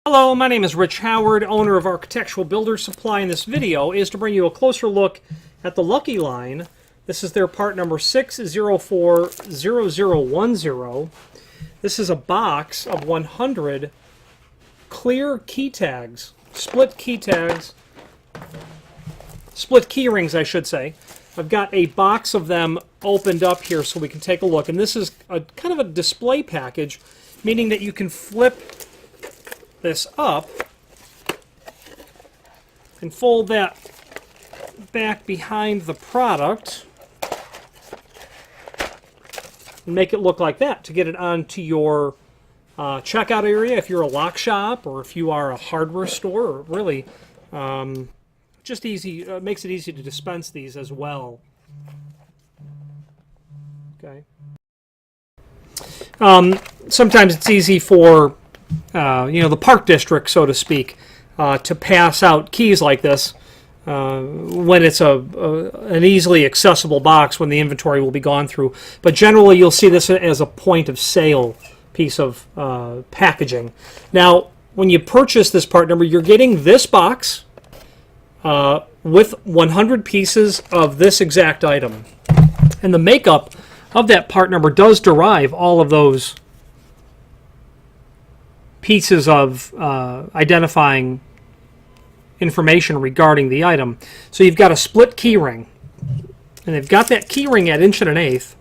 Hello, my name is Rich Howard, owner of Architectural Builders Supply, and this video is to bring you a closer look at the Lucky Line. This is their part number 6040010. This is a box of 100 clear key tags, split key rings, I should say. I've got a box of them opened up here so we can take a look, and this is a kind of a display package, meaning that you can flip this up and fold that back behind the product and make it look like that to get it onto your checkout area if you're a lock shop or if you are a hardware store, or really just easy, makes it easy to dispense these as well. Okay. Sometimes it's easy for the park district, so to speak, to pass out keys like this when it's an easily accessible box when the inventory will be gone through. But generally, you'll see this as a point of sale piece of packaging. Now, when you purchase this part number, you're getting this box with 100 pieces of this exact item. And the makeup of that part number does derive all of those pieces of identifying information regarding the item. So you've got a split key ring, and they've got that key ring at 1 1/8 inches.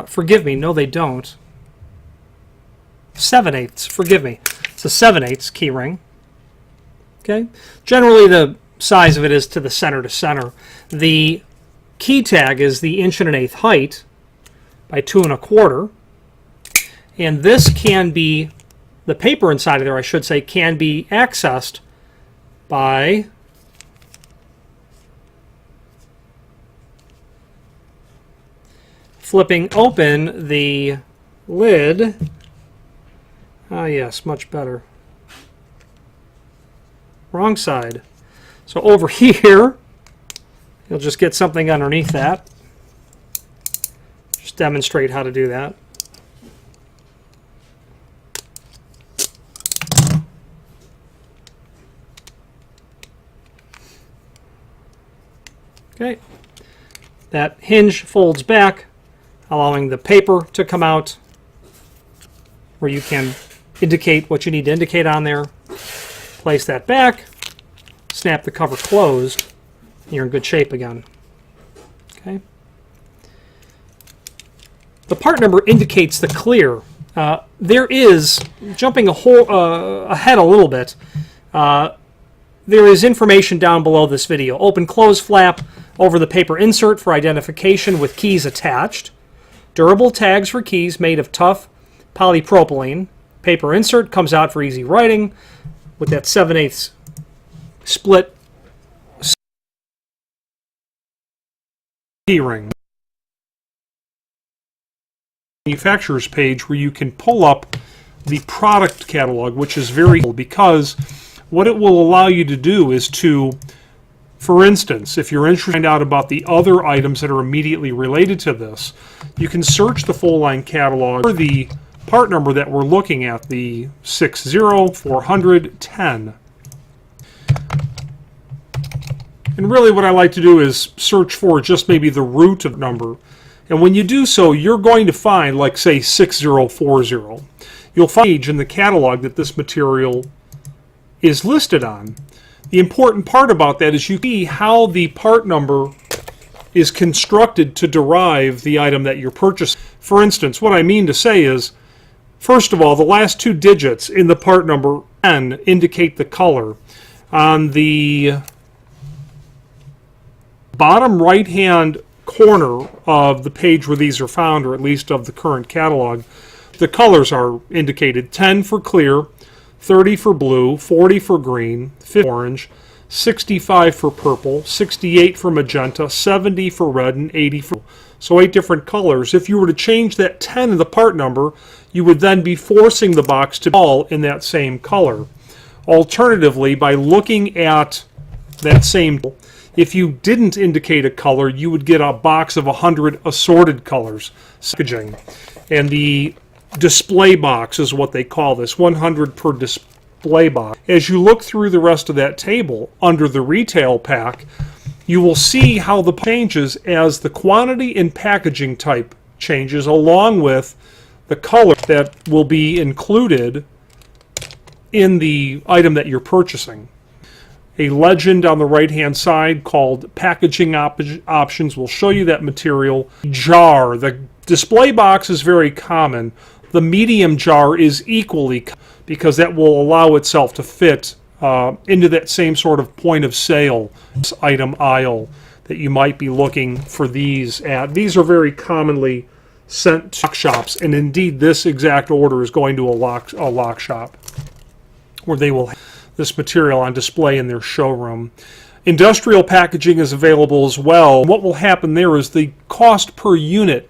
Forgive me, no they don't. 7/8, forgive me. It's a 7/8 key ring. Okay. Generally the size of it is to the center to center. The key tag is the 1 1/8 height by 2 1/4, and this can be, the paper inside of there, I should say, can be accessed by flipping open the lid. Ah, yes, much better. Wrong side. So over here, you'll just get something underneath that. Just demonstrate how to do that. Okay. That hinge folds back, allowing the paper to come out, where you can indicate what you need to indicate on there. Place that back, snap the cover closed, you're in good shape again. Okay. The part number indicates the clear. There is, jumping ahead a little bit, there is information down below this video. Open close flap over the paper insert for identification with keys attached. Durable tags for keys made of tough polypropylene. Paper insert comes out for easy writing with that 7/8 split key ring. Manufacturer's page where you can pull up the product catalog, which is very cool because what it will allow you to do is to, for instance, if you're interested to find out about the other items that are immediately related to this, you can search the full line catalog for the part number that we're looking at, the 60410. And really what I like to do is search for just maybe the root of number. And when you do so, you're going to find, like, say, 6040. You'll find a page in the catalog that this material is listed on. The important part about that is you see how the part number is constructed to derive the item that you're purchasing. For instance, what I mean to say is, first of all, the last 2 digits in the part number N indicate the color. On the bottom right-hand corner of the page where these are found, or at least of the current catalog, the colors are indicated: 10 for clear, 30 for blue, 40 for green, 50 for orange, 65 for purple, 68 for magenta, 70 for red, and 80 for... So 8 different colors. If you were to change that 10 in the part number, you would then be forcing the box to be all in that same color. Alternatively, by looking at that same, If you didn't indicate a color, you would get a box of 100 assorted colors packaging. And the display box is what they call this, 100 per display box. As you look through the rest of that table under the retail pack, you will see how the changes as the quantity and packaging type changes, along with the color that will be included in the item that you're purchasing. A legend on the right-hand side called Packaging Options will show you that material. Jar. The display box is very common. The medium jar is equally common because that will allow itself to fit into that same sort of point of sale item aisle that you might be looking for these at. These are very commonly sent to lock shops, and indeed this exact order is going to a lock shop where they will have this material on display in their showroom. Industrial packaging is available as well. What will happen there is the cost per unit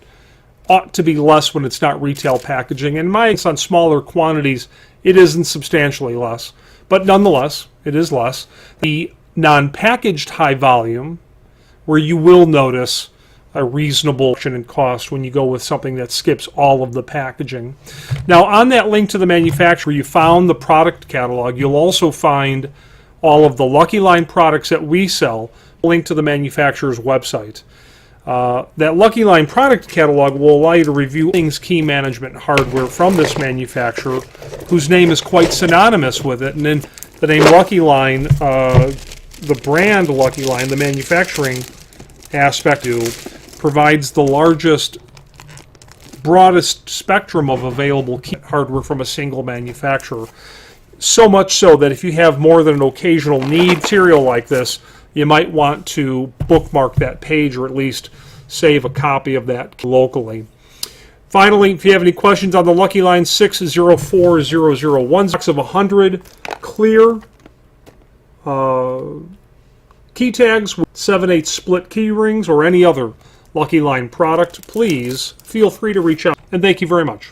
ought to be less when it's not retail packaging. And my on smaller quantities, it isn't substantially less, but nonetheless, it is less. The non-packaged high volume, where you will notice a reasonable reduction in cost when you go with something that skips all of the packaging. Now, on that link to the manufacturer, you found the product catalog. You'll also find all of the Lucky Line products that we sell, link to the manufacturer's website. That Lucky Line product catalog will allow you to review things key management hardware from this manufacturer, whose name is quite synonymous with it. And then the name Lucky Line, the brand Lucky Line, the manufacturing aspect provides the largest, broadest spectrum of available hardware from a single manufacturer. So much so that if you have more than an occasional need material like this, you might want to bookmark that page or at least save a copy of that locally. Finally, if you have any questions on the Lucky Line 604001 box of 100 clear key tags with 7/8 split key rings or any other Lucky Line product, please feel free to reach out. And thank you very much.